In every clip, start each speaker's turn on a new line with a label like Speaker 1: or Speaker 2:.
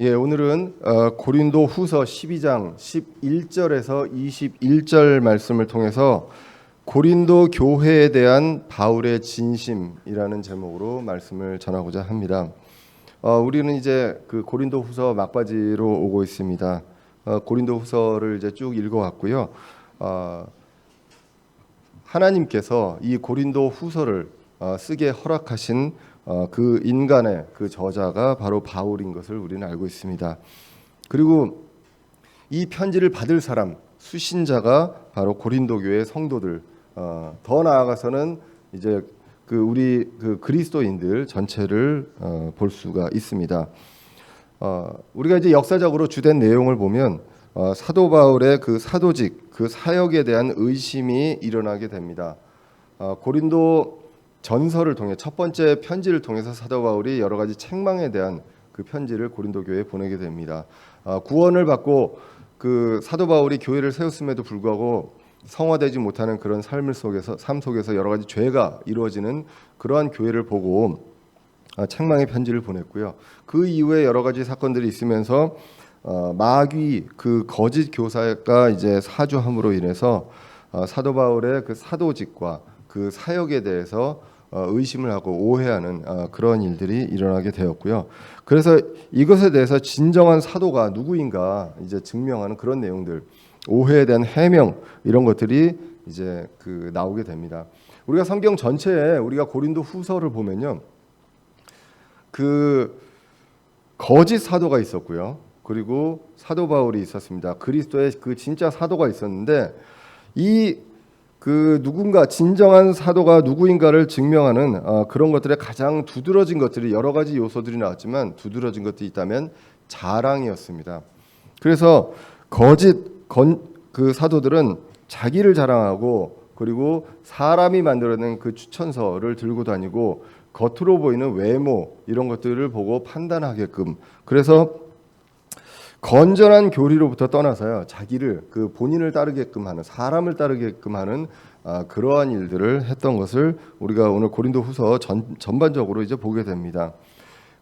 Speaker 1: 예, 오늘은 고린도 후서 12장 11절에서 21절 말씀을 통해서 고린도 교회에 대한 바울의 진심이라는 제목으로 말씀을 전하고자 합니다. 우리는 이제 그 고린도 후서 막바지로 오고 있습니다. 고린도 후서를 이제 쭉 읽어왔고요. 하나님께서 이 고린도 후서를 쓰게 허락하신 그 인간의 그 저자가 바로 바울인 것을 우리는 알고 있습니다. 그리고 이 편지를 받을 사람, 수신자가 바로 고린도 교회 성도들, 더 나아가서는 이제 우리 그리스도인들 전체를 볼 수가 있습니다. 우리가 이제 역사적으로 주된 내용을 보면 사도 바울의 그 사도직, 그 사역에 대한 의심이 일어나게 됩니다. 고린도 전서를 통해 첫 번째 편지를 통해서 사도 바울이 여러 가지 책망에 대한 그 편지를 고린도 교회에 보내게 됩니다. 구원을 받고 그 사도 바울이 교회를 세웠음에도 불구하고 성화되지 못하는 그런 삶 속에서 여러 가지 죄가 이루어지는 그러한 교회를 보고 책망의 편지를 보냈고요. 그 이후에 여러 가지 사건들이 있으면서 마귀 그 거짓 교사가 이제 사주함으로 인해서 사도 바울의 그 사도직과 그 사역에 대해서 의심을 하고 오해하는 그런 일들이 일어나게 되었고요. 그래서 이것에 대해서 진정한 사도가 누구인가 이제 증명하는 그런 내용들, 오해에 대한 해명 이런 것들이 이제 나오게 됩니다. 우리가 성경 전체에 우리가 고린도 후서를 보면요, 그 거짓 사도가 있었고요. 그리고 사도 바울이 있었습니다. 그리스도의 그 진짜 사도가 있었는데 누군가 진정한 사도가 누구인가를 증명하는 그런 것들의 가장 두드러진 것들이 여러 가지 요소들이 나왔지만 두드러진 것들이 있다면 자랑이었습니다. 그래서 그 사도들은 자기를 자랑하고 그리고 사람이 만들어낸 그 추천서를 들고 다니고 겉으로 보이는 외모 이런 것들을 보고 판단하게끔, 그래서 건전한 교리로부터 떠나서요, 자기를 본인을 따르게끔 하는, 사람을 따르게끔 하는 그러한 일들을 했던 것을 우리가 오늘 고린도 후서 전반적으로 이제 보게 됩니다.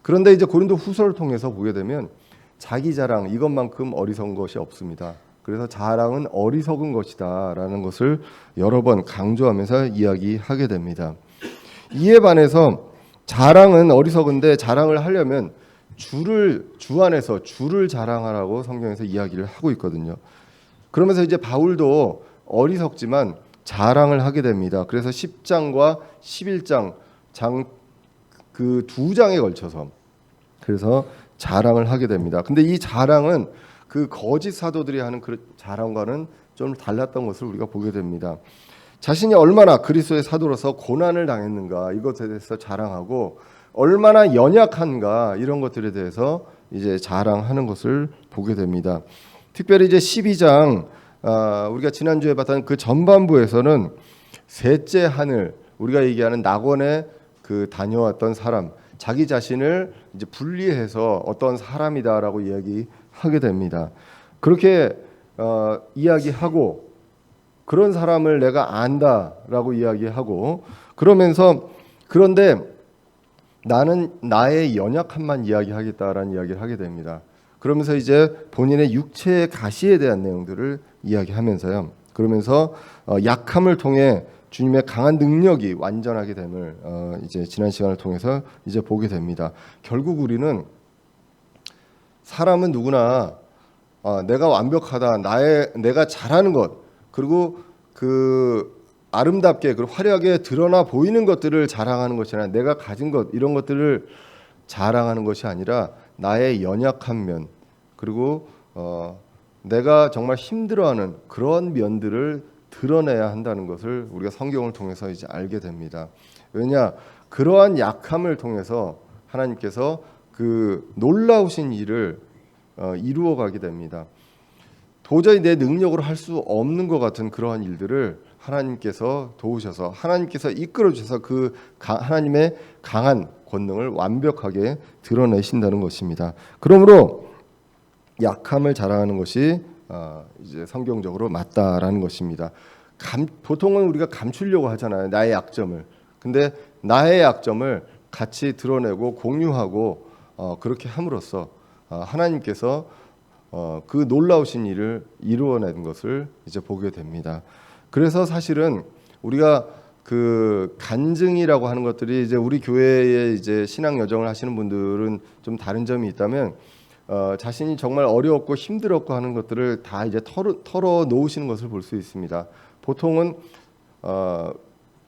Speaker 1: 그런데 이제 고린도 후서를 통해서 보게 되면 자기 자랑 이것만큼 어리석은 것이 없습니다. 그래서 자랑은 어리석은 것이다라는 것을 여러 번 강조하면서 이야기하게 됩니다. 이에 반해서 자랑은 어리석은데 자랑을 하려면 주 안에서 주를 자랑하라고 성경에서 이야기를 하고 있거든요. 그러면서 이제 바울도 어리석지만 자랑을 하게 됩니다. 그래서 10장과 11장 그 두 장에 걸쳐서 그래서 자랑을 하게 됩니다. 근데 이 자랑은 그 거짓 사도들이 하는 그 자랑과는 좀 달랐던 것을 우리가 보게 됩니다. 자신이 얼마나 그리스도의 사도로서 고난을 당했는가 이것에 대해서 자랑하고 얼마나 연약한가 이런 것들에 대해서 이제 자랑하는 것을 보게 됩니다. 특별히 이제 12장 우리가 지난주에 봤던 그 전반부에서는 셋째 하늘, 우리가 얘기하는 낙원에 다녀왔던 사람, 자기 자신을 이제 분리해서 어떤 사람이다라고 이야기하게 됩니다. 그렇게 이야기하고 그런 사람을 내가 안다라고 이야기하고 그러면서 그런데 나는 나의 연약함만 이야기하겠다라는 이야기를 하게 됩니다. 그러면서 이제 본인의 육체의 가시에 대한 내용들을 이야기하면서요. 그러면서 약함을 통해 주님의 강한 능력이 완전하게 됨을 이제 지난 시간을 통해서 이제 보게 됩니다. 결국 우리는 사람은 누구나 내가 완벽하다, 내가 잘하는 것, 그리고 아름답게 그리고 화려하게 드러나 보이는 것들을 자랑하는 것이 아니라 내가 가진 것 이런 것들을 자랑하는 것이 아니라 나의 연약한 면 그리고 내가 정말 힘들어하는 그런 면들을 드러내야 한다는 것을 우리가 성경을 통해서 이제 알게 됩니다. 왜냐, 그러한 약함을 통해서 하나님께서 그 놀라우신 일을 이루어가게 됩니다. 도저히 내 능력으로 할 수 없는 것 같은 그러한 일들을 하나님께서 도우셔서 하나님께서 이끌어 주셔서 하나님의 강한 권능을 완벽하게 드러내신다는 것입니다. 그러므로 약함을 자랑하는 것이 이제 성경적으로 맞다라는 것입니다. 보통은 우리가 감추려고 하잖아요, 나의 약점을. 근데 나의 약점을 같이 드러내고 공유하고 그렇게 함으로써 하나님께서 그 놀라우신 일을 이루어낸 것을 이제 보게 됩니다. 그래서 사실은 우리가 그 간증이라고 하는 것들이 이제 우리 교회에 이제 신앙 여정을 하시는 분들은 좀 다른 점이 있다면 자신이 정말 어려웠고 힘들었고 하는 것들을 다 이제 털어 놓으시는 것을 볼 수 있습니다. 보통은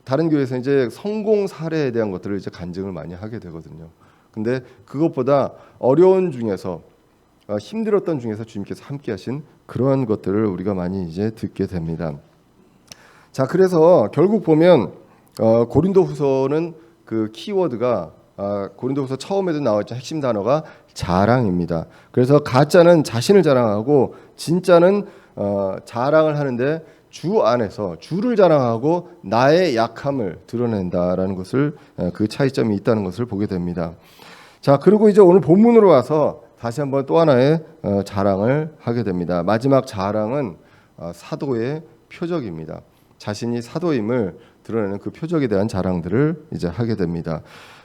Speaker 1: 다른 교회에서 이제 성공 사례에 대한 것들을 이제 간증을 많이 하게 되거든요. 근데 그것보다 어려운 중에서 힘들었던 중에서 주님께서 함께하신 그러한 것들을 우리가 많이 이제 듣게 됩니다. 자, 그래서 결국 보면 고린도후서는 그 키워드가 고린도후서 처음에도 나왔죠. 핵심 단어가 자랑입니다. 그래서 가짜는 자신을 자랑하고 진짜는 자랑을 하는데 주 안에서 주를 자랑하고 나의 약함을 드러낸다라는 것을 그 차이점이 있다는 것을 보게 됩니다. 자, 그리고 이제 오늘 본문으로 와서 다시 한번 또 하나의 자랑을 하게 됩니다. 마지막 자랑은 사도의 표적입니다. 자신이 사도임을 드러내는 그 표적에 대한 자랑들을 이제 하게 됩니다.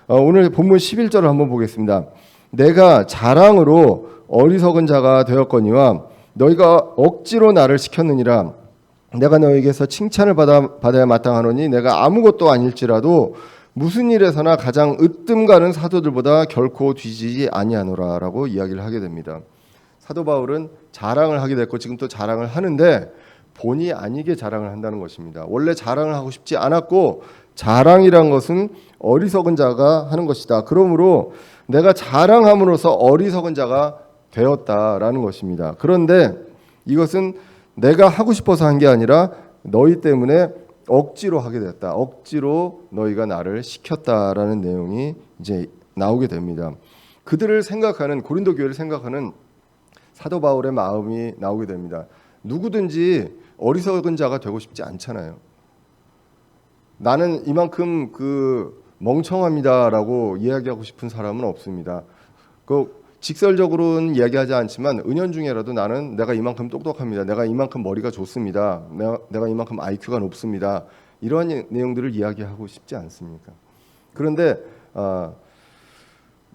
Speaker 1: 오늘 본문 11절을 한번 보겠습니다. 내가 자랑으로 어리석은 자가 되었거니와 너희가 억지로 나를 시켰느니라. 내가 너희에게서 칭찬을 받아야 마땅하노니 내가 아무것도 아닐지라도 무슨 일에서나 가장 으뜸 가는 사도들보다 결코 뒤지지 아니하노라라고 이야기를 하게 됩니다. 사도 바울은 자랑을 하게 됐고 지금 또 자랑을 하는데 본의 아니게 자랑을 한다는 것입니다. 원래 자랑을 하고 싶지 않았고 자랑이란 것은 어리석은 자가 하는 것이다. 그러므로 내가 자랑함으로써 어리석은 자가 되었다라는 것입니다. 그런데 이것은 내가 하고 싶어서 한 게 아니라 너희 때문에 억지로 하게 됐다. 억지로 너희가 나를 시켰다라는 내용이 이제 나오게 됩니다. 그들을 생각하는 고린도 교회를 생각하는 사도 바울의 마음이 나오게 됩니다. 누구든지 어리석은 자가 되고 싶지 않잖아요. 나는 이만큼 그 멍청합니다라고 이야기하고 싶은 사람은 없습니다. 그 직설적으로는 이야기하지 않지만 은연중에라도 나는 내가 이만큼 똑똑합니다. 내가 이만큼 머리가 좋습니다. 내가 이만큼 IQ가 높습니다. 이러한 내용들을 이야기하고 싶지 않습니까? 그런데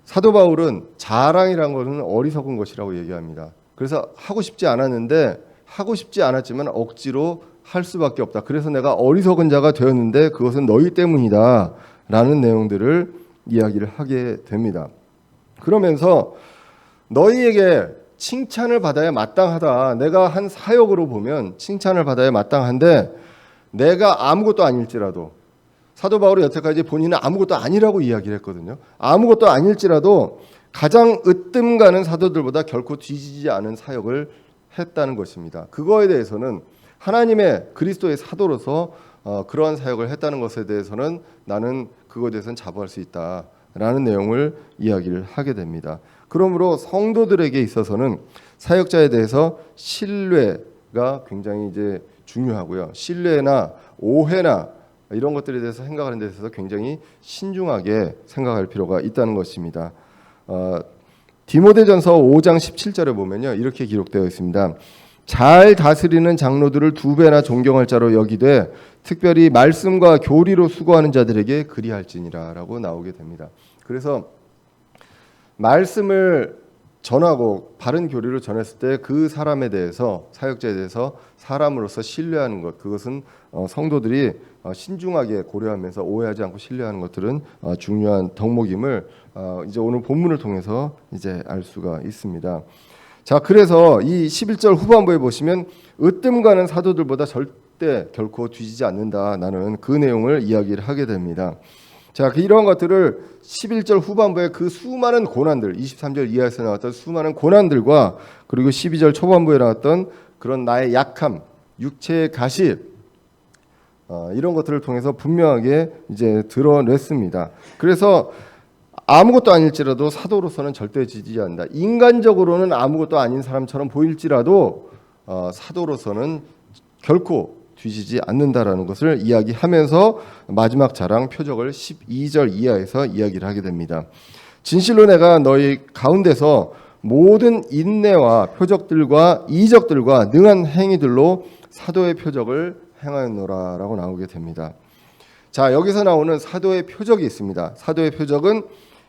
Speaker 1: 사도 바울은 자랑이라는 것은 어리석은 것이라고 얘기합니다. 그래서 하고 싶지 않았는데 하고 싶지 않았지만 억지로 할 수밖에 없다. 그래서 내가 어리석은 자가 되었는데 그것은 너희 때문이다 라는 내용들을 이야기를 하게 됩니다. 그러면서 너희에게 칭찬을 받아야 마땅하다. 내가 한 사역으로 보면 칭찬을 받아야 마땅한데 내가 아무것도 아닐지라도 사도 바울이 여태까지 본인은 아무것도 아니라고 이야기를 했거든요. 아무것도 아닐지라도 가장 으뜸 가는 사도들보다 결코 뒤지지 않은 사역을 했다는 것입니다. 그거에 대해서는 하나님의 그리스도의 사도로서 그러한 사역을 했다는 것에 대해서는 나는 그거에 대해서는 자부할 수 있다라는 내용을 이야기를 하게 됩니다. 그러므로 성도들에게 있어서는 사역자에 대해서 신뢰가 굉장히 이제 중요하고요. 신뢰나 오해나 이런 것들에 대해서 생각하는 데 있어서 굉장히 신중하게 생각할 필요가 있다는 것입니다. 디모데전서 5장 17절에 보면요. 이렇게 기록되어 있습니다. 잘 다스리는 장로들을 2배나 존경할 자로 여기되 특별히 말씀과 교리로 수고하는 자들에게 그리할지니라 라고 나오게 됩니다. 그래서 말씀을 전하고 바른 교리로 전했을 때 그 사람에 대해서 사역자에 대해서 사람으로서 신뢰하는 것, 그것은 성도들이 신중하게 고려하면서 오해하지 않고 신뢰하는 것들은 중요한 덕목임을 이제 오늘 본문을 통해서 이제 알 수가 있습니다. 자, 그래서 이 11절 후반부에 보시면 으뜸 가는 사도들보다 절대 결코 뒤지지 않는다. 나는 그 내용을 이야기를 하게 됩니다. 자, 이러한 것들을 11절 후반부에 그 수많은 고난들, 23절 이하에서 나왔던 수많은 고난들과 그리고 12절 초반부에 나왔던 그런 나의 약함, 육체의 가십, 이런 것들을 통해서 분명하게 이제 드러냈습니다. 그래서 아무것도 아닐지라도 사도로서는 절대 지지 않는다. 인간적으로는 아무것도 아닌 사람처럼 보일지라도 사도로서는 결코 뒤지지 않는다라는 것을 이야기하면서 마지막 자랑 표적을 12절 이하에서 이야기를 하게 됩니다. 진실로 내가 너희 가운데서 모든 인내와 표적들과 이적들과 능한 행위들로 사도의 표적을 행하였노라라고 나오게 됩니다. 자, 여기서 나오는 사도의 표적이 있습니다. 사도의 표적은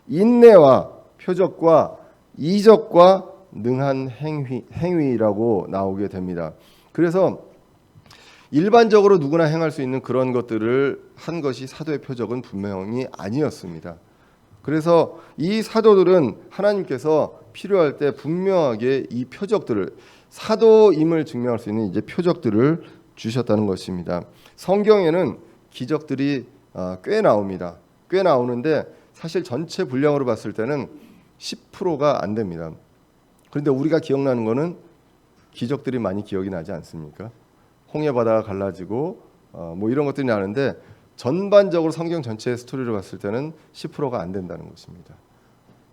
Speaker 1: 인내와 표적과 이적과 능한 행위라고 나오게 됩니다. 그래서 일반적으로 누구나 행할 수 있는 그런 것들을 한 것이 사도의 표적은 분명히 아니었습니다. 그래서 이 사도들은 하나님께서 필요할 때 분명하게 이 표적들을, 사도임을 증명할 수 있는 이제 표적들을 주셨다는 것입니다. 성경에는 기적들이 꽤 나옵니다. 꽤 나오는데 사실 전체 분량으로 봤을 때는 10%가 안 됩니다. 그런데 우리가 기억나는 거는 기적들이 많이 기억이 나지 않습니까? 홍해 바다가 갈라지고 뭐 이런 것들이 나는데 전반적으로 성경 전체의 스토리를 봤을 때는 10%가 안 된다는 것입니다.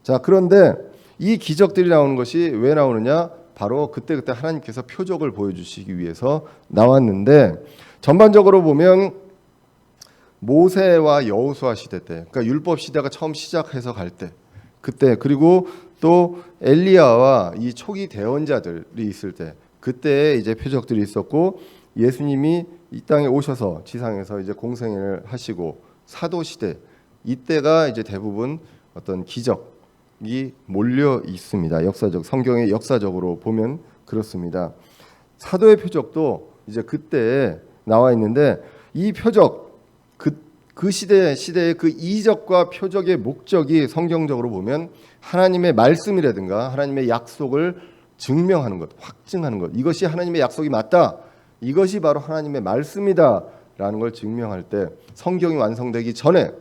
Speaker 1: 자, 그런데 이 기적들이 나오는 것이 왜 나오느냐? 바로 그때그때 하나님께서 표적을 보여주시기 위해서 나왔는데, 전반적으로 보면 모세와 여호수아 시대 때, 그러니까 율법 시대가 처음 시작해서 갈 때, 그때, 그리고 또 엘리야와 이 초기 대언자들이 있을 때, 그때 이제 표적들이 있었고, 예수님이 이 땅에 오셔서 지상에서 이제 공생애를 하시고 사도 시대, 이때가 이제 대부분 어떤 기적이 몰려 있습니다. 역사적, 성경의 역사적으로 보면 그렇습니다. 사도의 표적도 이제 그때 나와 있는데, 이 표적, 그 시대의 그 이적과 표적의 목적이 성경적으로 보면 하나님의 말씀이라든가 하나님의 약속을 증명하는 것, 확증하는 것, 이것이 하나님의 약속이 맞다, 이것이 바로 하나님의 말씀이다라는 걸 증명할 때, 성경이 완성되기 전에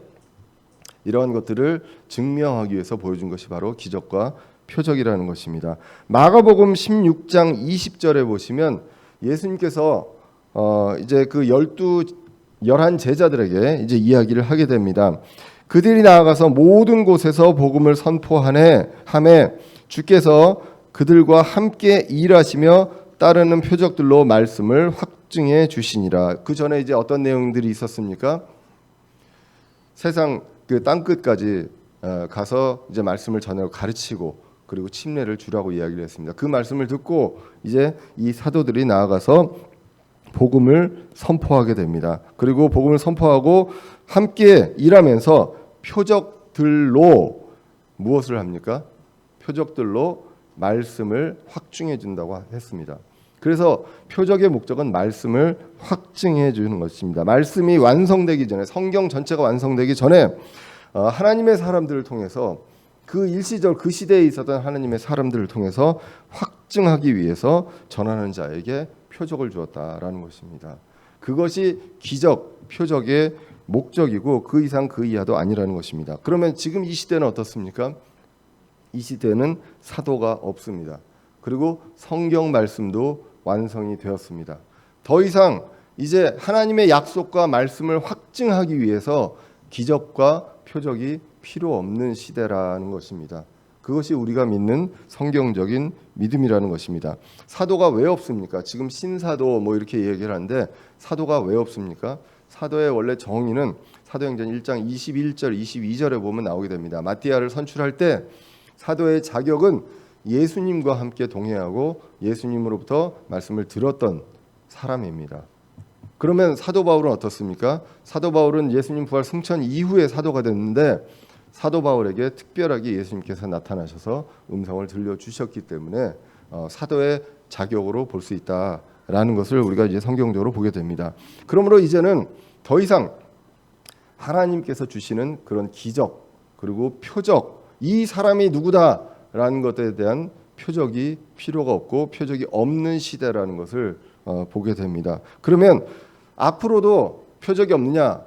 Speaker 1: 이러한 것들을 증명하기 위해서 보여준 것이 바로 기적과 표적이라는 것입니다. 마가복음 16장 20절에 보시면 예수님께서 이제 그 11 제자들에게 이제 이야기를 하게 됩니다. 그들이 나아가서 모든 곳에서 복음을 선포하매 주께서 그들과 함께 일하시며 따르는 표적들로 말씀을 확증해 주시니라. 그 전에 이제 어떤 내용들이 있었습니까? 세상 그 땅 끝까지 가서 이제 말씀을 전하고 가르치고 그리고 침례를 주라고 이야기를 했습니다. 그 말씀을 듣고 이제 이 사도들이 나아가서 복음을 선포하게 됩니다. 그리고 복음을 선포하고 함께 일하면서 표적들로 무엇을 합니까? 표적들로 말씀을 확증해 준다고 했습니다. 그래서 표적의 목적은 말씀을 확증해 주는 것입니다. 말씀이 완성되기 전에, 성경 전체가 완성되기 전에 하나님의 사람들을 통해서, 그 일시적 그 시대에 있었던 하나님의 사람들을 통해서 확증하기 위해서 전하는 자에게 표적을 주었다라는 것입니다. 그것이 기적, 표적의 목적이고 그 이상 그 이하도 아니라는 것입니다. 그러면 지금 이 시대는 어떻습니까? 이 시대는 사도가 없습니다. 그리고 성경 말씀도 완성이 되었습니다. 더 이상 이제 하나님의 약속과 말씀을 확증하기 위해서 기적과 표적이 필요 없는 시대라는 것입니다. 그것이 우리가 믿는 성경적인 믿음이라는 것입니다. 사도가 왜 없습니까? 지금 신사도 뭐 이렇게 얘기를 하는데 사도가 왜 없습니까? 사도의 원래 정의는 사도행전 1장 21절 22절에 보면 나오게 됩니다. 마띠아를 선출할 때 사도의 자격은 예수님과 함께 동행하고 예수님으로부터 말씀을 들었던 사람입니다. 그러면 사도 바울은 어떻습니까? 사도 바울은 예수님 부활 승천 이후에 사도가 됐는데, 사도 바울에게 특별하게 예수님께서 나타나셔서 음성을 들려주셨기 때문에 사도의 자격으로 볼 수 있다라는 것을 우리가 이제 성경적으로 보게 됩니다. 그러므로 이제는 더 이상 하나님께서 주시는 그런 기적 그리고 표적, 이 사람이 누구다라는 것에 대한 표적이 필요가 없고 표적이 없는 시대라는 것을 보게 됩니다. 그러면 앞으로도 표적이 없느냐?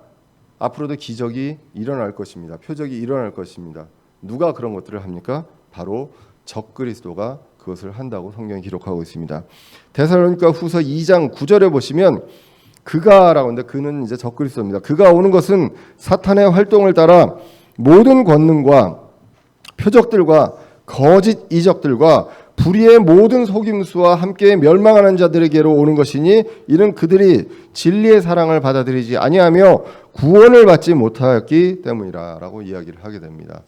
Speaker 1: 앞으로도 기적이 일어날 것입니다. 표적이 일어날 것입니다. 누가 그런 것들을 합니까? 바로 적그리스도가 그것을 한다고 성경이 기록하고 있습니다. 데살로니가 후서 2장 9절에 보시면 그가라고 하는데, 그는 이제 적그리스도입니다. 그가 오는 것은 사탄의 활동을 따라 모든 권능과 표적들과 거짓 이적들과 불의의 모든 속임수와 함께 멸망하는 자들에게로 오는 것이니, 이는 그들이 진리의 사랑을 받아들이지 아니하며 구원을 받지 못하였기 때문이라라고 이야기를 하게 됩니다.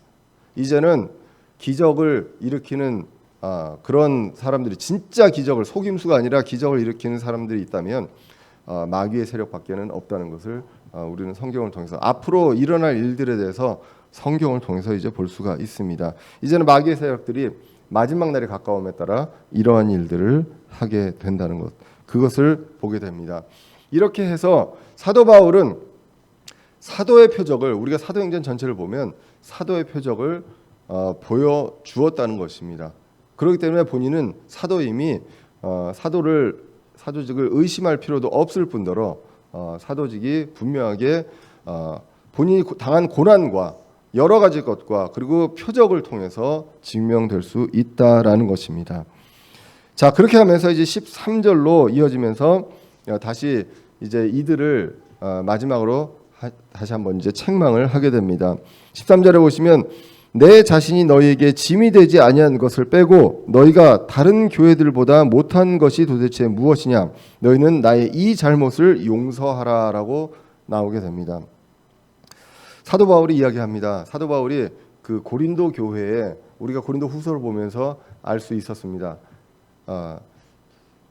Speaker 1: 이제는 기적을 일으키는 그런 사람들이, 진짜 기적을, 속임수가 아니라 기적을 일으키는 사람들이 있다면 마귀의 세력밖에는 없다는 것을 우리는 성경을 통해서, 앞으로 일어날 일들에 대해서 성경을 통해서 이제 볼 수가 있습니다. 이제는 마귀의 세력들이 마지막 날이 가까움에 따라 이러한 일들을 하게 된다는 것, 그것을 보게 됩니다. 이렇게 해서 사도 바울은 사도의 표적을, 우리가 사도행전 전체를 보면 사도의 표적을 보여주었다는 것입니다. 그렇기 때문에 본인은 사도임이 사도직을 의심할 필요도 없을 뿐더러 사도직이 분명하게 본인이 당한 고난과 여러 가지 것과 그리고 표적을 통해서 증명될 수 있다라는 것입니다. 자, 그렇게 하면서 이제 13절로 이어지면서 다시 이제 이들을 마지막으로 다시 한번 이제 책망을 하게 됩니다. 13절에 보시면 내 자신이 너희에게 짐이 되지 아니한 것을 빼고 너희가 다른 교회들보다 못한 것이 도대체 무엇이냐? 너희는 나의 이 잘못을 용서하라라고 나오게 됩니다. 사도 바울이 이야기합니다. 사도 바울이 그 고린도 교회에 우리가 고린도 후서를 보면서 알 수 있었습니다.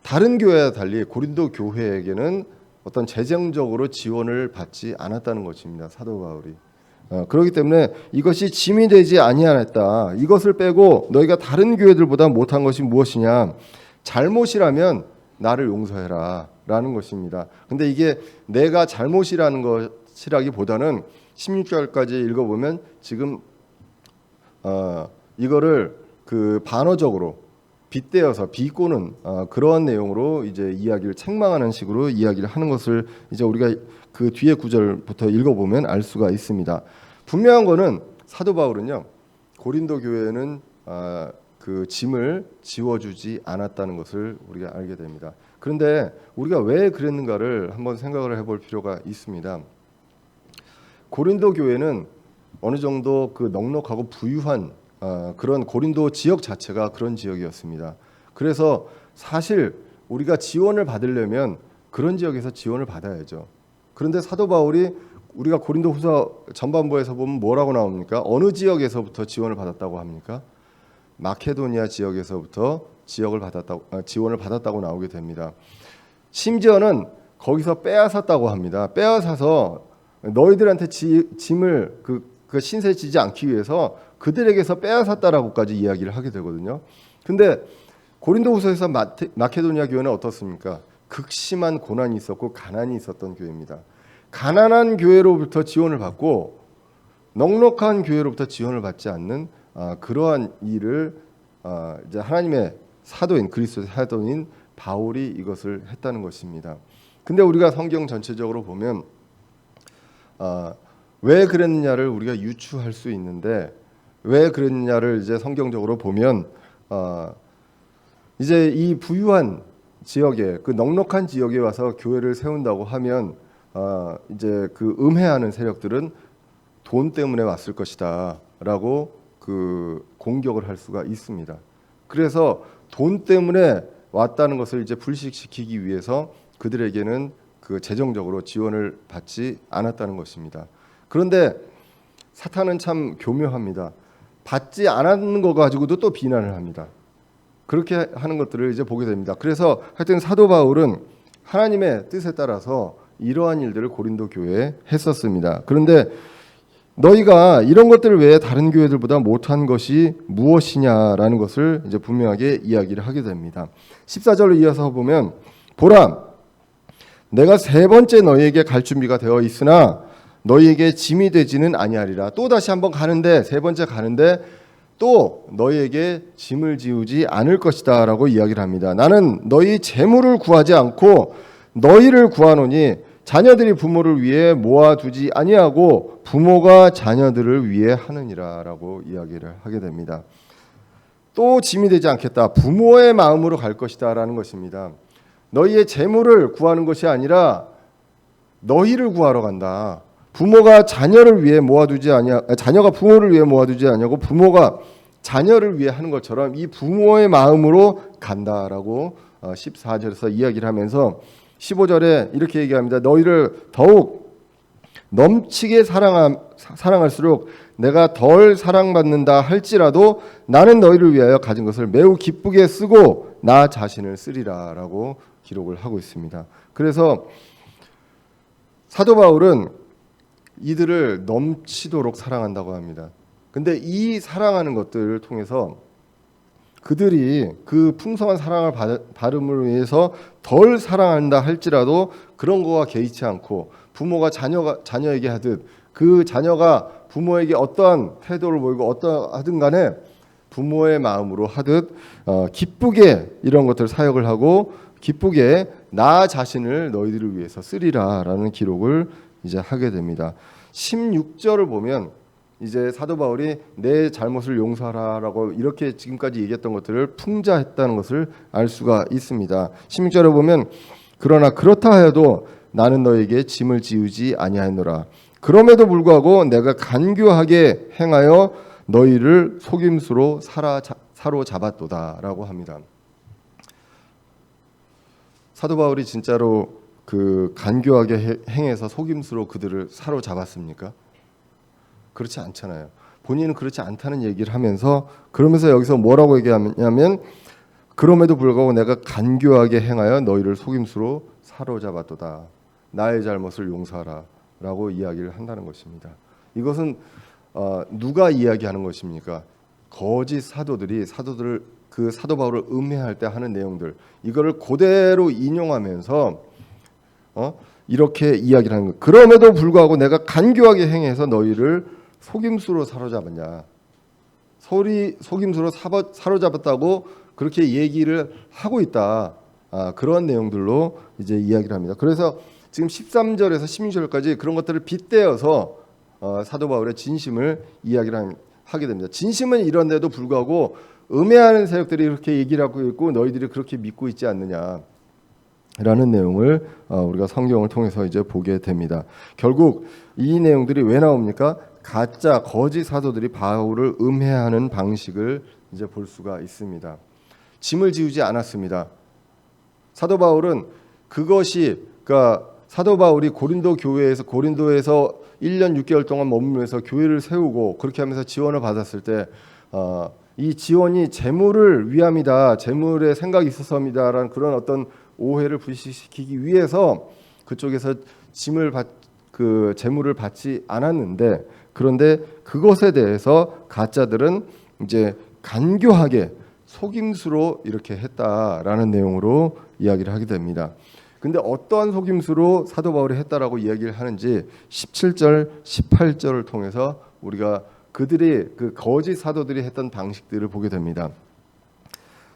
Speaker 1: 다른 교회와 달리 고린도 교회에게는 어떤 재정적으로 지원을 받지 않았다는 것입니다. 사도 바울이. 그렇기 때문에 이것이 짐이 되지 아니하였다. 이것을 빼고 너희가 다른 교회들보다 못한 것이 무엇이냐? 잘못이라면 나를 용서해라 라는 것입니다. 근데 이게 내가 잘못이라는 것이라기보다는 16절까지 읽어보면 지금 이거를 그 반어적으로 빗대어서 비꼬는 그러한 내용으로 이제 이야기를 책망하는 식으로 이야기를 하는 것을 이제 우리가 그 뒤에 구절부터 읽어보면 알 수가 있습니다. 분명한 거는 사도 바울은요, 고린도 교회는 그 짐을 지워주지 않았다는 것을 우리가 알게 됩니다. 그런데 우리가 왜 그랬는가를 한번 생각을 해볼 필요가 있습니다. 고린도 교회는 어느 정도 그 넉넉하고 부유한 그런 고린도 지역 자체가 그런 지역이었습니다. 그래서 사실 우리가 지원을 받으려면 그런 지역에서 지원을 받아야죠. 그런데 사도 바울이 우리가 고린도후서 전반부에서 보면 뭐라고 나옵니까? 어느 지역에서부터 지원을 받았다고 합니까? 마케도니아 지역에서부터 지원을 받았다고 나오게 됩니다. 심지어는 거기서 빼앗았다고 합니다. 빼앗아서 너희들한테 짐을 그 신세 지지 않기 위해서 그들에게서 빼앗았다라고까지 이야기를 하게 되거든요. 근데 고린도후서에서 마케도니아 교회는 어떻습니까? 극심한 고난이 있었고 가난이 있었던 교회입니다. 가난한 교회로부터 지원을 받고 넉넉한 교회로부터 지원을 받지 않는 그러한 일을 이제 하나님의 사도인 그리스도의 사도인 바울이 이것을 했다는 것입니다. 근데 우리가 성경 전체적으로 보면 왜 그랬느냐를 우리가 유추할 수 있는데 왜 그랬느냐를 이제 성경적으로 보면 이제 이 부유한 지역에 그 넉넉한 지역에 와서 교회를 세운다고 하면 이제 그 음해하는 세력들은 돈 때문에 왔을 것이다라고 그 공격을 할 수가 있습니다. 그래서 돈 때문에 왔다는 것을 이제 불식시키기 위해서 그들에게는 그 재정적으로 지원을 받지 않았다는 것입니다. 그런데 사탄은 참 교묘합니다. 받지 않았는 거 가지고도 또 비난을 합니다. 그렇게 하는 것들을 이제 보게 됩니다. 그래서 하여튼 사도 바울은 하나님의 뜻에 따라서 이러한 일들을 고린도 교회에 했었습니다. 그런데 너희가 이런 것들을 왜 다른 교회들보다 못한 것이 무엇이냐라는 것을 이제 분명하게 이야기를 하게 됩니다. 14절로 이어서 보면 보라 내가 세 번째 너희에게 갈 준비가 되어 있으나 너희에게 짐이 되지는 아니하리라. 또 다시 한번 가는데 세 번째 가는데 또 너희에게 짐을 지우지 않을 것이다 라고 이야기를 합니다. 나는 너희 재물을 구하지 않고 너희를 구하노니 자녀들이 부모를 위해 모아두지 아니하고 부모가 자녀들을 위해 하느니라 라고 이야기를 하게 됩니다. 또 짐이 되지 않겠다. 부모의 마음으로 갈 것이다 라는 것입니다. 너희의 재물을 구하는 것이 아니라 너희를 구하러 간다. 부모가 자녀를 위해 모아두지 아니하, 자녀가 부모를 위해 모아두지 아니하고 부모가 자녀를 위해 하는 것처럼 이 부모의 마음으로 간다라고 14절에서 이야기를 하면서 15절에 이렇게 얘기합니다. 너희를 더욱 넘치게 사랑할수록 내가 덜 사랑받는다 할지라도 나는 너희를 위하여 가진 것을 매우 기쁘게 쓰고 나 자신을 쓰리라라고 기록을 하고 있습니다. 그래서 사도 바울은 이들을 넘치도록 사랑한다고 합니다. 근데 이 사랑하는 것들을 통해서 그들이 그 풍성한 사랑을 받음으로 인해서 덜 사랑한다 할지라도 그런 거와 개의치 않고 부모가 자녀에게 하듯 그 자녀가 부모에게 어떠한 태도를 보이고 어떠하든 간에 부모의 마음으로 하듯 기쁘게 이런 것들 사역을 하고 기쁘게 나 자신을 너희들을 위해서 쓰리라라는 기록을 이제 하게 됩니다. 16절을 보면 이제 사도 바울이 내 잘못을 용서하라라고 이렇게 지금까지 얘기했던 것들을 풍자했다는 것을 알 수가 있습니다. 16절에 보면 그러나 그렇다 하여도 나는 너에게 짐을 지우지 아니하노라. 그럼에도 불구하고 내가 간교하게 행하여 너희를 속임수로 사로잡았도다라고 합니다. 사도 바울이 진짜로 그 간교하게 행해서 속임수로 그들을 사로잡았습니까? 그렇지 않잖아요. 본인은 그렇지 않다는 얘기를 하면서 그러면서 여기서 뭐라고 얘기하냐면 그럼에도 불구하고 내가 간교하게 행하여 너희를 속임수로 사로잡았도다. 나의 잘못을 용서하라 라고 이야기를 한다는 것입니다. 이것은 누가 이야기하는 것입니까? 거짓 사도들을 그 사도 바울을 음해할 때 하는 내용들 이거를 그대로 인용하면서 이렇게 이야기를 하는 거예요. 그럼에도 불구하고 내가 간교하게 행해서 너희를 속임수로 사로잡았냐. 속임수로 사로잡았다고 그렇게 얘기를 하고 있다. 그런 내용들로 이제 이야기를 합니다. 그래서 지금 13절에서 16절까지 그런 것들을 빗대어서 사도 바울의 진심을 이야기를 하게 됩니다. 진심은 이런데도 불구하고 음해하는 세력들이 이렇게 얘기를 하고 있고 너희들이 그렇게 믿고 있지 않느냐. 라는 내용을 우리가 성경을 통해서 이제 보게 됩니다. 결국 이 내용들이 왜 나옵니까? 가짜 거짓 사도들이 바울을 음해하는 방식을 이제 볼 수가 있습니다. 짐을 지우지 않았습니다. 사도 바울은 그러니까 사도 바울이 고린도에서 1년 6개월 동안 머물면서 교회를 세우고 그렇게 하면서 지원을 받았을 때 이 지원이 재물을 위함이다, 재물의 생각이 있어서입니다라는 그런 어떤 오해를 불식시키기 위해서 그쪽에서 재물을 받지 않았는데 그런데 그것에 대해서 가짜들은 이제 간교하게 속임수로 이렇게 했다라는 내용으로 이야기를 하게 됩니다. 근데 어떠한 속임수로 사도 바울이 했다라고 이야기를 하는지 17절, 18절을 통해서 우리가 그들이 그 거짓 사도들이 했던 방식들을 보게 됩니다.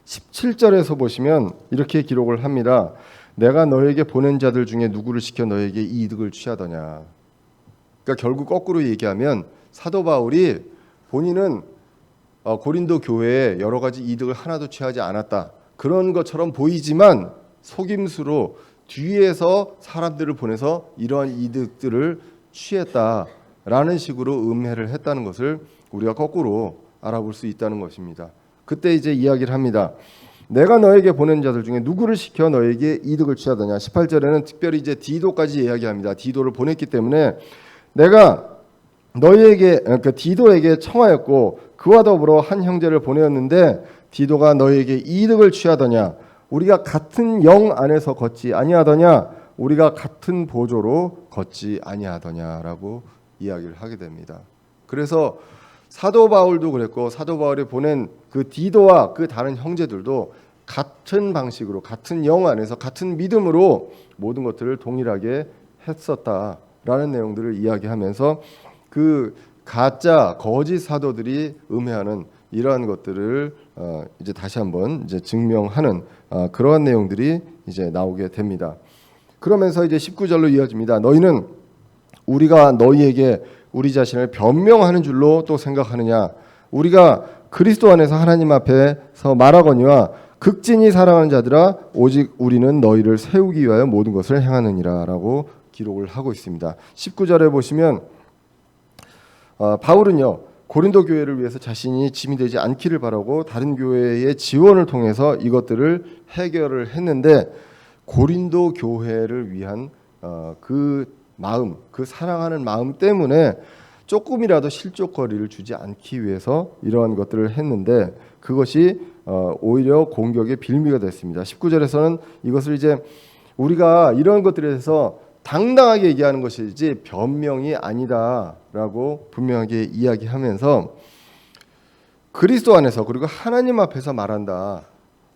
Speaker 1: 17절에서 보시면 이렇게 기록을 합니다. 내가 너에게 보낸 자들 중에 누구를 시켜 너에게 이득을 취하더냐. 그러니까 결국 거꾸로 얘기하면 사도 바울이 본인은 고린도 교회에 여러 가지 이득을 하나도 취하지 않았다. 그런 것처럼 보이지만 속임수로 뒤에서 사람들을 보내서 이러한 이득들을 취했다라는 식으로 음해를 했다는 것을 우리가 거꾸로 알아볼 수 있다는 것입니다. 그때 이제 이야기를 합니다. 내가 너에게 보낸 자들 중에 누구를 시켜 너에게 이득을 취하더냐. 18절에는 특별히 이제 디도까지 이야기합니다. 디도를 보냈기 때문에 내가 너희에게 그러니까 디도에게 청하였고 그와 더불어 한 형제를 보내었는데 디도가 너희에게 이득을 취하더냐. 우리가 같은 영 안에서 걷지 아니하더냐. 우리가 같은 보조로 걷지 아니하더냐라고 이야기를 하게 됩니다. 그래서 사도 바울도 그랬고 사도 바울이 보낸 그 디도와 그 다른 형제들도 같은 방식으로 같은 영 안에서 같은 믿음으로 모든 것들을 동일하게 했었다라는 내용들을 이야기하면서 그 가짜 거짓 사도들이 음해하는 이러한 것들을 이제 다시 한번 이제 증명하는 그러한 내용들이 이제 나오게 됩니다. 그러면서 이제 19절로 이어집니다. 너희는 우리가 너희에게 우리 자신을 변명하는 줄로 또 생각하느냐. 우리가 그리스도 안에서 하나님 앞에서 말하거니와 극진히 사랑하는 자들아 오직 우리는 너희를 세우기 위하여 모든 것을 행하느니라 라고 기록을 하고 있습니다. 19절에 보시면 바울은요 고린도 교회를 위해서 자신이 짐이 되지 않기를 바라고 다른 교회의 지원을 통해서 이것들을 해결을 했는데 고린도 교회를 위한 그 마음, 그 사랑하는 마음 때문에 조금이라도 실족거리를 주지 않기 위해서 이러한 것들을 했는데 그것이 오히려 공격의 빌미가 됐습니다. 19절에서는 이것을 이제 우리가 이런 것들에 대해서 당당하게 얘기하는 것이지 변명이 아니다라고 분명하게 이야기하면서 그리스도 안에서 그리고 하나님 앞에서 말한다.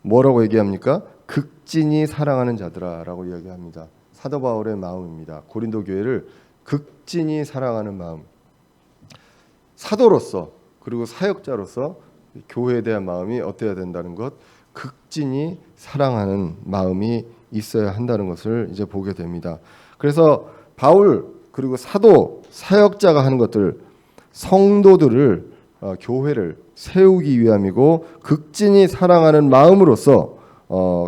Speaker 1: 뭐라고 얘기합니까? 극진히 사랑하는 자들아라고 이야기합니다. 사도 바울의 마음입니다. 고린도 교회를 극진히 사랑하는 마음. 사도로서 그리고 사역자로서 교회에 대한 마음이 어때야 된다는 것, 극진히 사랑하는 마음이 있어야 한다는 것을 이제 보게 됩니다. 그래서 바울 그리고 사도 사역자가 하는 것들, 성도들을 교회를 세우기 위함이고 극진히 사랑하는 마음으로서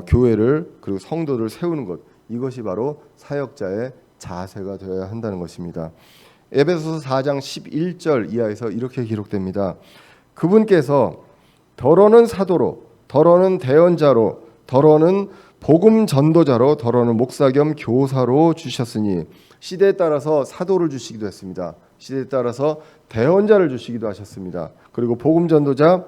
Speaker 1: 교회를 그리고 성도를 세우는 것, 이것이 바로 사역자의 자세가 되어야 한다는 것입니다. 에베소서 4장 11절 이하에서 이렇게 기록됩니다. 그분께서 더러는 사도로, 더러는 대언자로, 더러는 복음 전도자로, 더러는 목사 겸 교사로 주셨으니, 시대에 따라서 사도를 주시기도 했습니다. 시대에 따라서 대언자를 주시기도 하셨습니다. 그리고 복음 전도자,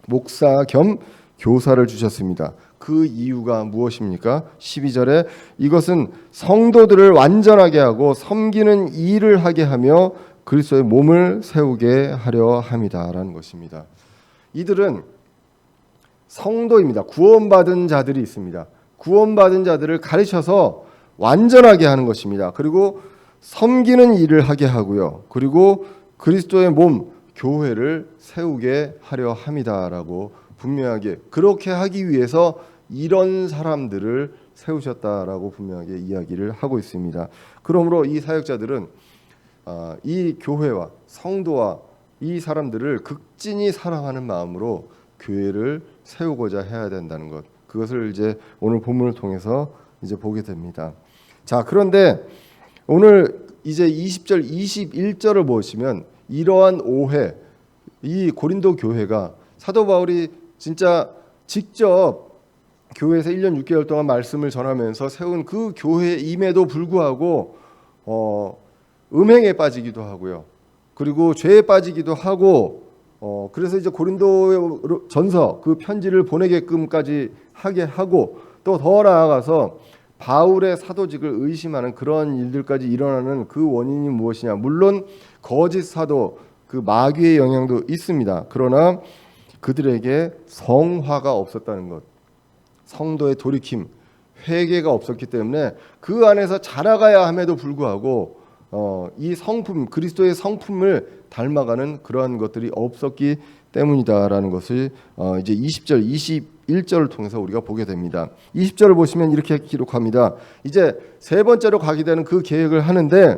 Speaker 1: 목사 겸 교사를 주셨습니다. 그 이유가 무엇입니까? 12절에 이것은 성도들을 완전하게 하고 섬기는 일을 하게 하며 그리스도의 몸을 세우게 하려 함이다라는 것입니다. 이들은 성도입니다. 구원받은 자들이 있습니다. 구원받은 자들을 가르쳐서 완전하게 하는 것입니다. 그리고 섬기는 일을 하게 하고요. 그리고 그리스도의 몸 교회를 세우게 하려 함이다라고 분명하게, 그렇게 하기 위해서 이런 사람들을 세우셨다라고 분명하게 이야기를 하고 있습니다. 그러므로 이 사역자들은 이 교회와 성도와 이 사람들을 극진히 사랑하는 마음으로 교회를 세우고자 해야 된다는 것, 그것을 이제 오늘 본문을 통해서 이제 보게 됩니다. 자, 그런데 오늘 이제 20절, 21절을 보시면 이러한 오해, 이 고린도 교회가 사도 바울이 진짜 직접 교회에서 1년 6개월 동안 말씀을 전하면서 세운 그 교회임에도 불구하고 음행에 빠지기도 하고요. 그리고 죄에 빠지기도 하고 그래서 이제 고린도 전서 그 편지를 보내게끔까지 하게 하고, 또 더 나아가서 바울의 사도직을 의심하는 그런 일들까지 일어나는 그 원인이 무엇이냐? 물론 거짓 사도, 그 마귀의 영향도 있습니다. 그러나 그들에게 성화가 없었다는 것, 성도의 돌이킴, 회개가 없었기 때문에 그 안에서 자라가야 함에도 불구하고 이 성품, 그리스도의 성품을 닮아가는 그러한 것들이 없었기 때문이다라는 것을 이제 20절, 21절을 통해서 우리가 보게 됩니다. 20절을 보시면 이렇게 기록합니다. 이제 세 번째로 가게 되는 그 계획을 하는데,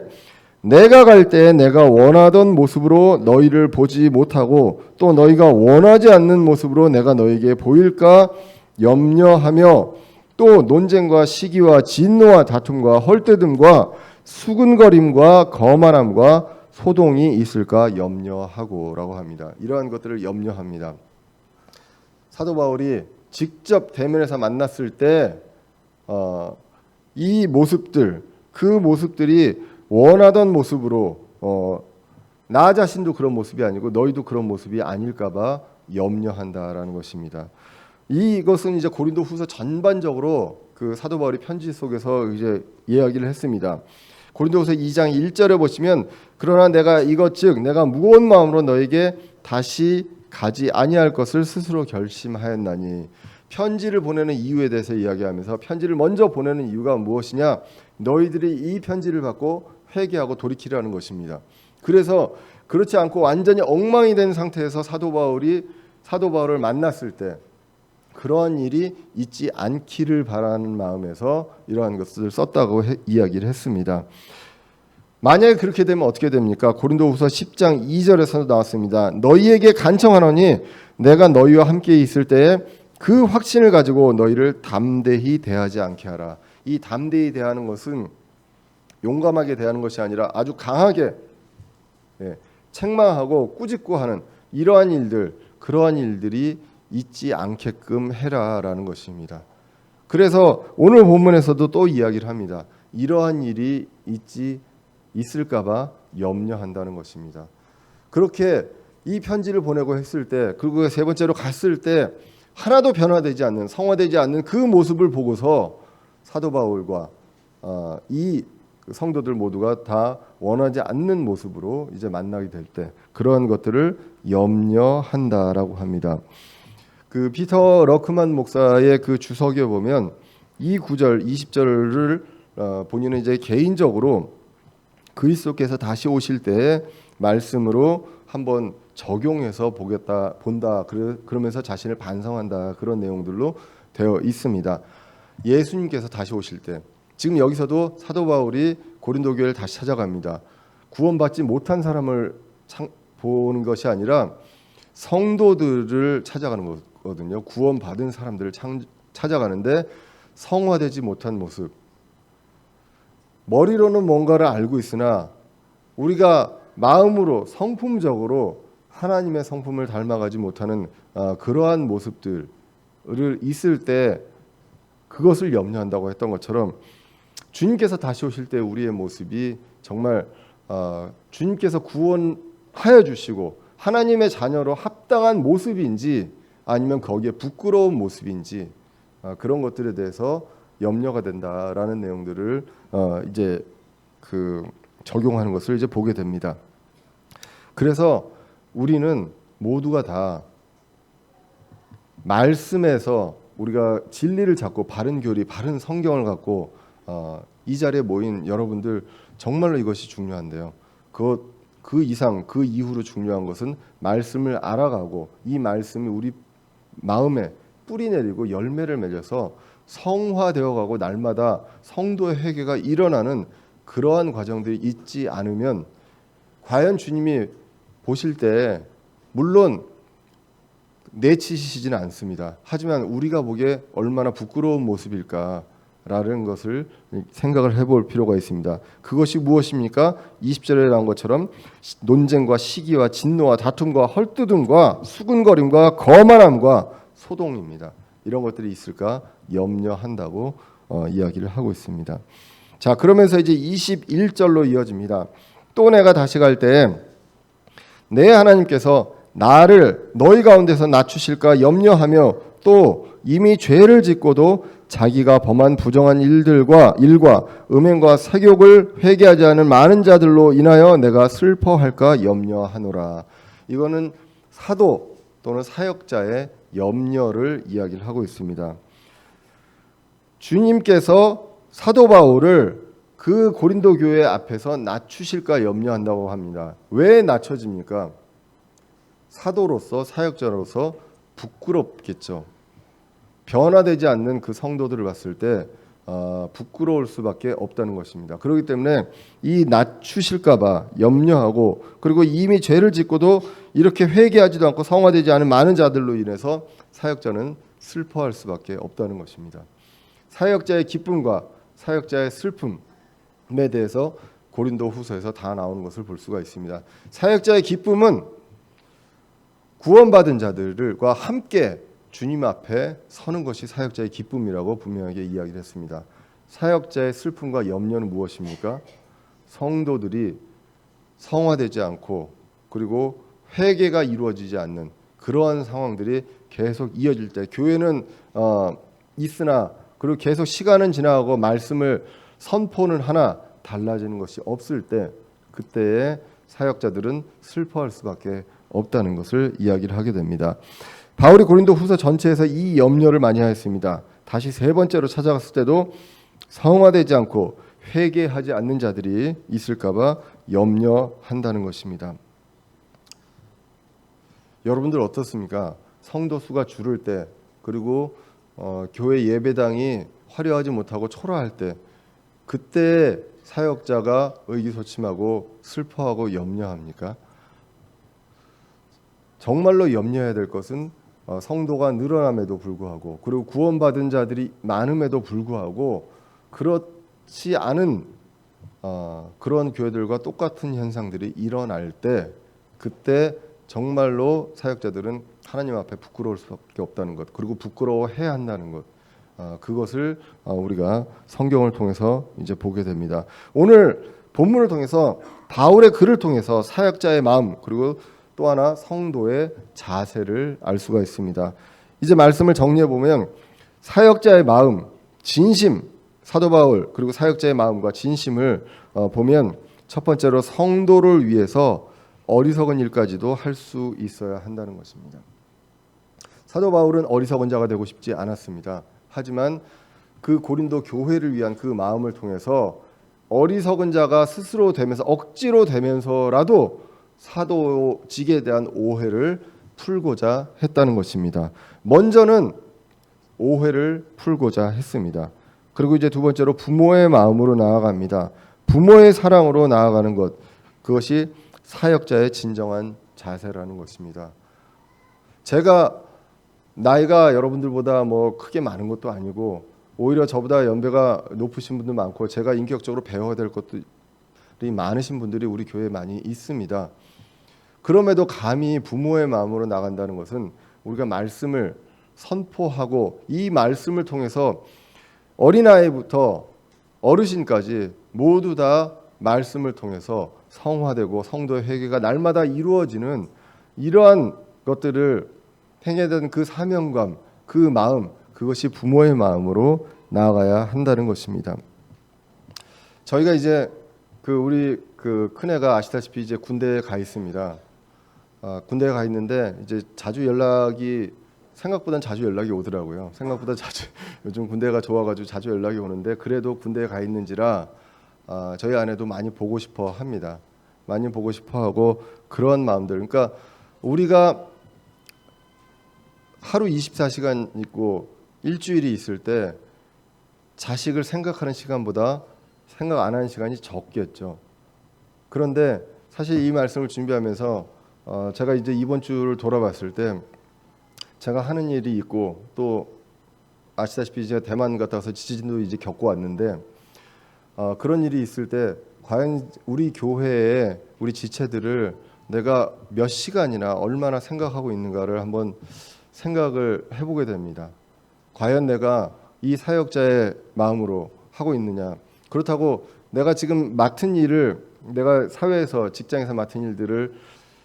Speaker 1: 내가 갈 때 내가 원하던 모습으로 너희를 보지 못하고 또 너희가 원하지 않는 모습으로 내가 너희에게 보일까 염려하며, 또 논쟁과 시기와 진노와 다툼과 헐뜯음과 수근거림과 거만함과 소동이 있을까 염려하고라고 합니다. 이러한 것들을 염려합니다. 사도 바울이 직접 대면에서 만났을 때 이 모습들, 그 모습들이 원하던 모습으로 나 자신도 그런 모습이 아니고 너희도 그런 모습이 아닐까봐 염려한다라는 것입니다. 이것은 이제 고린도후서 전반적으로 그 사도 바울이 편지 속에서 이제 이야기를 했습니다. 고린도후서 2장 1절에 보시면, 그러나 내가 이것 즉 내가 무거운 마음으로 너에게 다시 가지 아니할 것을 스스로 결심하였나니, 편지를 보내는 이유에 대해서 이야기하면서 편지를 먼저 보내는 이유가 무엇이냐? 너희들이 이 편지를 받고 회개하고 돌이키라는 것입니다. 그래서 그렇지 않고 완전히 엉망이 된 상태에서 사도 바울을 만났을 때 그러한 일이 있지 않기를 바라는 마음에서 이러한 것을 썼다고 이야기를 했습니다. 만약에 그렇게 되면 어떻게 됩니까? 고린도후서 10장 2절에서도 나왔습니다. 너희에게 간청하노니 내가 너희와 함께 있을 때에 그 확신을 가지고 너희를 담대히 대하지 않게 하라. 이 담대히 대하는 것은 용감하게 대하는 것이 아니라 아주 강하게 책망하고 꾸짖고 하는 이러한 일들, 그러한 일들이 있지 않게끔 해라라는 것입니다. 그래서 오늘 본문에서도 또 이야기를 합니다. 이러한 일이 있을까봐 염려한다는 것입니다. 그렇게 이 편지를 보내고 했을 때, 그리고 세 번째로 갔을 때 하나도 변화되지 않는, 성화되지 않는 그 모습을 보고서 사도 바울과 이 그 성도들 모두가 다 원하지 않는 모습으로 이제 만나게 될 때 그러한 것들을 염려한다라고 합니다. 그 피터 러크만 목사의 그 주석에 보면 이 9절 20절을 본인은 이제 개인적으로 그리스도께서 다시 오실 때의 말씀으로 한번 적용해서 본다 그러면서 자신을 반성한다 그런 내용들로 되어 있습니다. 예수님께서 다시 오실 때 지금 여기서도 사도 바울이 고린도 교회를 다시 찾아갑니다. 구원받지 못한 사람을 보는 것이 아니라 성도들을 찾아가는 거거든요. 구원받은 사람들을 찾아가는데 성화되지 못한 모습, 머리로는 뭔가를 알고 있으나 우리가 마음으로 성품적으로 하나님의 성품을 닮아가지 못하는 그러한 모습들을 있을 때 그것을 염려한다고 했던 것처럼 주님께서 다시 오실 때 우리의 모습이 정말 주님께서 구원하여 주시고 하나님의 자녀로 합당한 모습인지 아니면 거기에 부끄러운 모습인지 그런 것들에 대해서 염려가 된다라는 내용들을 이제 그 적용하는 것을 이제 보게 됩니다. 그래서 우리는 모두가 다 말씀에서 우리가 진리를 잡고 바른 교리, 바른 성경을 갖고 이 자리에 모인 여러분들 정말로 이것이 중요한데요. 그 이상 그 이후로 중요한 것은 말씀을 알아가고 이 말씀이 우리 마음에 뿌리 내리고 열매를 맺어서 성화되어가고 날마다 성도의 회개가 일어나는 그러한 과정들이 있지 않으면 과연 주님이 보실 때 물론 내치시지는 않습니다. 하지만 우리가 보기에 얼마나 부끄러운 모습일까라는 것을 생각을 해볼 필요가 있습니다. 그것이 무엇입니까? 20절에 나온 것처럼 논쟁과 시기와 진노와 다툼과 헐뜯음과 수군거림과 거만함과 소동입니다. 이런 것들이 있을까 염려한다고 이야기를 하고 있습니다. 자, 그러면서 이제 21절로 이어집니다. 또 내가 다시 갈 때 내 하나님께서 나를 너희 가운데서 낮추실까 염려하며 또 이미 죄를 짓고도 자기가 범한 부정한 일과 음행과 세욕을 회개하지 않은 많은 자들로 인하여 내가 슬퍼할까 염려하노라. 이거는 사도 또는 사역자의 염려를 이야기를 하고 있습니다. 주님께서 사도 바울을 그 고린도 교회 앞에서 낮추실까 염려한다고 합니다. 왜 낮춰집니까? 사도로서 사역자로서 부끄럽겠죠. 변화되지 않는 그 성도들을 봤을 때 부끄러울 수밖에 없다는 것입니다. 그렇기 때문에 이 낮추실까 봐 염려하고 그리고 이미 죄를 짓고도 이렇게 회개하지도 않고 성화되지 않은 많은 자들로 인해서 사역자는 슬퍼할 수밖에 없다는 것입니다. 사역자의 기쁨과 사역자의 슬픔에 대해서 고린도 후서에서 다 나오는 것을 볼 수가 있습니다. 사역자의 기쁨은 구원받은 자들과 함께 주님 앞에 서는 것이 사역자의 기쁨이라고 분명하게 이야기를 했습니다. 사역자의 슬픔과 염려는 무엇입니까? 성도들이 성화되지 않고 그리고 회개가 이루어지지 않는 그러한 상황들이 계속 이어질 때 교회는 있으나 그리고 계속 시간은 지나가고 말씀을 선포는 하나 달라지는 것이 없을 때 그때의 사역자들은 슬퍼할 수밖에 없다는 것을 이야기를 하게 됩니다. 바울이 고린도 후서 전체에서 이 염려를 많이 하였습니다. 다시 세 번째로 찾아갔을 때도 성화되지 않고 회개하지 않는 자들이 있을까 봐 염려한다는 것입니다. 여러분들 어떻습니까? 성도 수가 줄을 때 그리고 교회 예배당이 화려하지 못하고 초라할 때 그때 사역자가 의기소침하고 슬퍼하고 염려합니까? 정말로 염려해야 될 것은 성도가 늘어남에도 불구하고 그리고 구원받은 자들이 많음에도 불구하고 그렇지 않은 그런 교회들과 똑같은 현상들이 일어날 때 그때 정말로 사역자들은 하나님 앞에 부끄러울 수밖에 없다는 것 그리고 부끄러워해야 한다는 것 그것을 우리가 성경을 통해서 이제 보게 됩니다. 오늘 본문을 통해서 바울의 글을 통해서 사역자의 마음 그리고 또 하나 성도의 자세를 알 수가 있습니다. 이제 말씀을 정리해 보면 사역자의 마음, 진심 사도 바울 그리고 사역자의 마음과 진심을 보면 첫 번째로 성도를 위해서 어리석은 일까지도 할 수 있어야 한다는 것입니다. 사도 바울은 어리석은 자가 되고 싶지 않았습니다. 하지만 그 고린도 교회를 위한 그 마음을 통해서 어리석은 자가 스스로 되면서 억지로 되면서라도 사도직에 대한 오해를 풀고자 했다는 것입니다. 먼저는 오해를 풀고자 했습니다. 그리고 이제 두 번째로 부모의 마음으로 나아갑니다. 부모의 사랑으로 나아가는 것, 그것이 사역자의 진정한 자세라는 것입니다. 제가 나이가 여러분들보다 뭐 크게 많은 것도 아니고 오히려 저보다 연배가 높으신 분도 많고 제가 인격적으로 배워야 될 것들이 많으신 분들이 우리 교회에 많이 있습니다. 그럼에도 감히 부모의 마음으로 나간다는 것은 우리가 말씀을 선포하고 이 말씀을 통해서 어린아이부터 어르신까지 모두 다 말씀을 통해서 성화되고 성도의 회개가 날마다 이루어지는 이러한 것들을 행해야 되는 그 사명감, 그 마음, 그것이 부모의 마음으로 나아가야 한다는 것입니다. 저희가 이제 우리 큰애가 아시다시피 이제 군대에 가 있습니다. 군대에 가 있는데 이제 생각보다 자주 연락이 오더라고요. 생각보다 자주 요즘 군대가 좋아가지고 자주 연락이 오는데 그래도 군대에 가 있는지라 저희 아내도 많이 보고 싶어 합니다. 많이 보고 싶어 하고 그런 마음들. 그러니까 우리가 하루 24시간 있고 일주일이 있을 때 자식을 생각하는 시간보다 생각 안 하는 시간이 적겠죠. 그런데 사실 이 말씀을 준비하면서 제가 이제 이번 주를 돌아봤을 때 제가 하는 일이 있고 또 아시다시피 제가 대만 갔다 와서 지진도 이제 겪고 왔는데 그런 일이 있을 때 과연 우리 교회에 우리 지체들을 내가 몇 시간이나 얼마나 생각하고 있는가를 한번 생각을 해보게 됩니다. 과연 내가 이 사역자의 마음으로 하고 있느냐. 그렇다고 내가 지금 맡은 일을 내가 사회에서 직장에서 맡은 일들을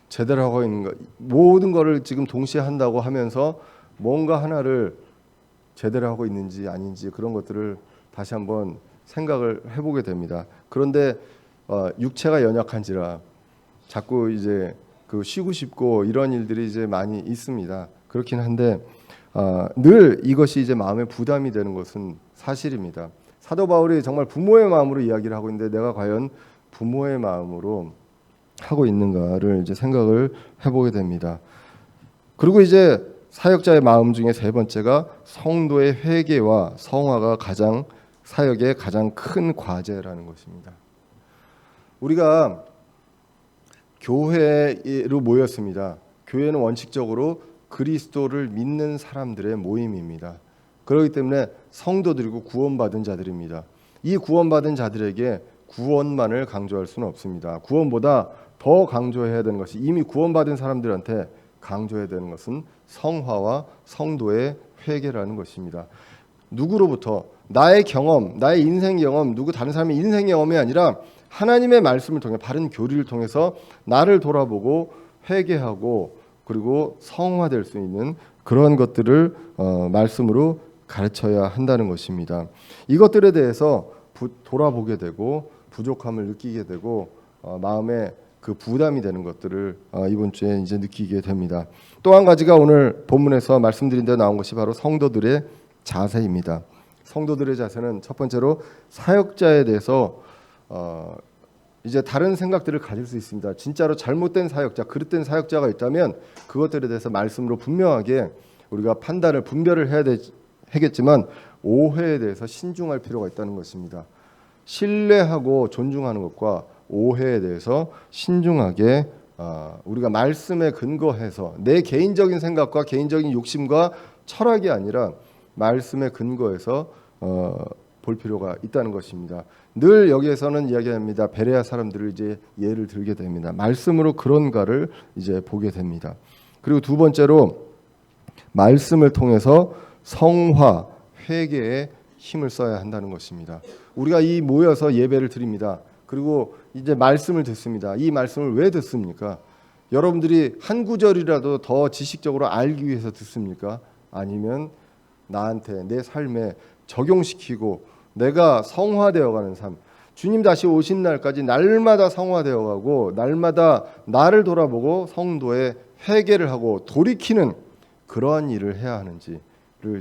Speaker 1: 제대로 하고 있는가, 모든 거를 지금 동시에 한다고 하면서 뭔가 하나를 제대로 하고 있는지 아닌지 그런 것들을 다시 한번 생각을 해보게 됩니다. 그런데 육체가 연약한지라 자꾸 이제 쉬고 싶고 이런 일들이 이제 많이 있습니다. 그렇긴 한데 늘 이것이 이제 마음의 부담이 되는 것은 사실입니다. 사도 바울이 정말 부모의 마음으로 이야기를 하고 있는데 내가 과연 부모의 마음으로 하고 있는가를 이제 생각을 해보게 됩니다. 그리고 이제 사역자의 마음 중에 세 번째가 성도의 회개와 성화가 사역의 가장 큰 과제라는 것입니다. 우리가 교회로 모였습니다. 교회는 원칙적으로 그리스도를 믿는 사람들의 모임입니다. 그렇기 때문에 성도들이고 구원받은 자들입니다. 이 구원받은 자들에게 구원만을 강조할 수는 없습니다. 구원보다 더 강조해야 되는 것이 이미 구원받은 사람들한테 강조해야 되는 것은 성화와 성도의 회개라는 것입니다. 누구로부터? 나의 경험, 나의 인생 경험, 다른 사람의 인생 경험이 아니라 하나님의 말씀을 통해 바른 교리를 통해서 나를 돌아보고 회개하고 그리고 성화될 수 있는 그런 것들을 말씀으로 가르쳐야 한다는 것입니다. 이것들에 대해서 돌아보게 되고 부족함을 느끼게 되고 마음에 그 부담이 되는 것들을 이번 주에 이제 느끼게 됩니다. 또 한 가지가 오늘 본문에서 말씀드린 데 나온 것이 바로 성도들의 자세입니다. 성도들의 자세는 첫 번째로 사역자에 대해서 이제 다른 생각들을 가질 수 있습니다. 진짜로 잘못된 사역자, 그릇된 사역자가 있다면 그것들에 대해서 말씀으로 분명하게 우리가 분별을 해야 하겠지만 오해에 대해서 신중할 필요가 있다는 것입니다. 신뢰하고 존중하는 것과 오해에 대해서 신중하게 우리가 말씀에 근거해서 내 개인적인 생각과 개인적인 욕심과 철학이 아니라 말씀에 근거해서 볼 필요가 있다는 것입니다. 늘 여기에서는 이야기합니다. 베레아 사람들을 이제 예를 들게 됩니다. 말씀으로 그런가를 이제 보게 됩니다. 그리고 두 번째로 말씀을 통해서 성화, 회개에 힘을 써야 한다는 것입니다. 우리가 이 모여서 예배를 드립니다. 그리고 이제 말씀을 듣습니다. 이 말씀을 왜 듣습니까? 여러분들이 한 구절이라도 더 지식적으로 알기 위해서 듣습니까? 아니면 나한테 내 삶에 적용시키고 내가 성화되어가는 삶, 주님 다시 오신 날까지 날마다 성화되어가고 날마다 나를 돌아보고 성도의 회개를 하고 돌이키는 그러한 일을 해야 하는지를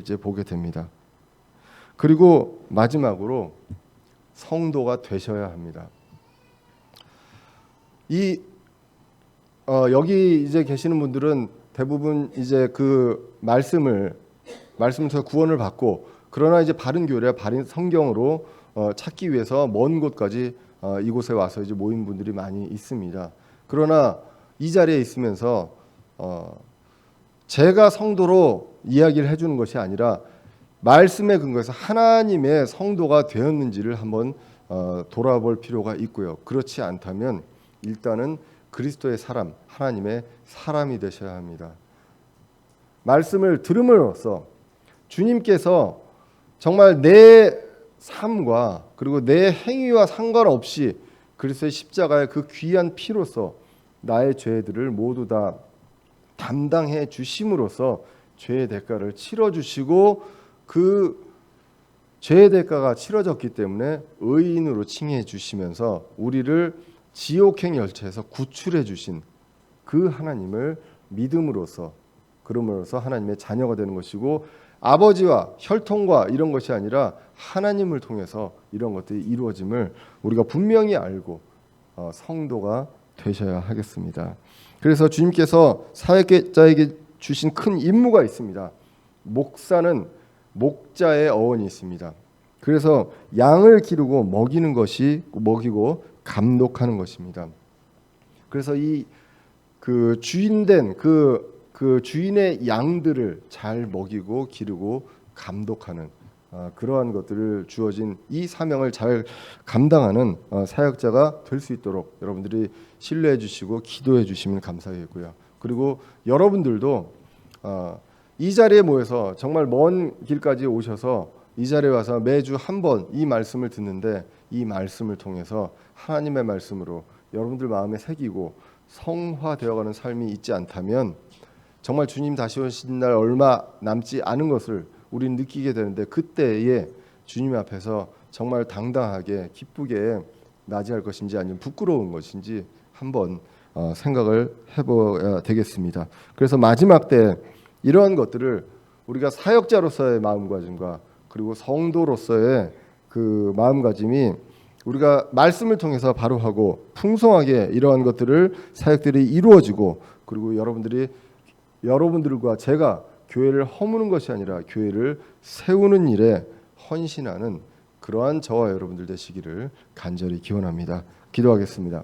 Speaker 1: 이제 보게 됩니다. 그리고 마지막으로 성도가 되셔야 합니다. 여기 이제 계시는 분들은 대부분 이제 그 말씀을 통해 구원을 받고, 그러나 이제 바른 교리와 바른 성경으로 찾기 위해서 먼 곳까지 이곳에 와서 이제 모인 분들이 많이 있습니다. 그러나 이 자리에 있으면서 제가 성도로 이야기를 해주는 것이 아니라 말씀에 근거해서 하나님의 성도가 되었는지를 한번 돌아볼 필요가 있고요. 그렇지 않다면 일단은 그리스도의 사람, 하나님의 사람이 되셔야 합니다. 말씀을 들음으로써 주님께서 정말 내 삶과 그리고 내 행위와 상관없이 그리스도의 십자가의 그 귀한 피로서 나의 죄들을 모두 다 담당해 주심으로써 죄의 대가를 치러 주시고, 그 죄의 대가가 치러졌기 때문에 의인으로 칭해 주시면서 우리를 지옥행 열차에서 구출해 주신 그 하나님을 믿음으로써, 그럼으로써 하나님의 자녀가 되는 것이고, 아버지와 혈통과 이런 것이 아니라 하나님을 통해서 이런 것들이 이루어짐을 우리가 분명히 알고 성도가 되셔야 하겠습니다. 그래서 주님께서 사역자에게 주신 큰 임무가 있습니다. 목사는 목자의 어원이 있습니다. 그래서 양을 기르고 먹이고 감독하는 것입니다. 그래서 그 주인된 그 주인의 양들을 잘 먹이고 기르고 감독하는 그러한 것들을 주어진 이 사명을 잘 감당하는 사역자가 될 수 있도록 여러분들이 신뢰해 주시고 기도해 주시면 감사하겠고요. 그리고 여러분들도 이 자리에 모여서 정말 먼 길까지 오셔서 이 자리에 와서 매주 한 번 이 말씀을 듣는데, 이 말씀을 통해서 하나님의 말씀으로 여러분들 마음에 새기고 성화되어가는 삶이 있지 않다면 정말 주님 다시 오신 날 얼마 남지 않은 것을 우리는 느끼게 되는데, 그때에 주님 앞에서 정말 당당하게 기쁘게 맞이할 것인지 아니면 부끄러운 것인지 한번 생각을 해봐야 되겠습니다. 그래서 마지막 때 이러한 것들을 우리가 사역자로서의 마음가짐과 그리고 성도로서의 그 마음가짐이 우리가 말씀을 통해서 바로 하고 풍성하게 이러한 것들을 사역들이 이루어지고, 그리고 여러분들과 제가 교회를 허무는 것이 아니라 교회를 세우는 일에 헌신하는 그러한 저와 여러분들 되시기를 간절히 기원합니다. 기도하겠습니다.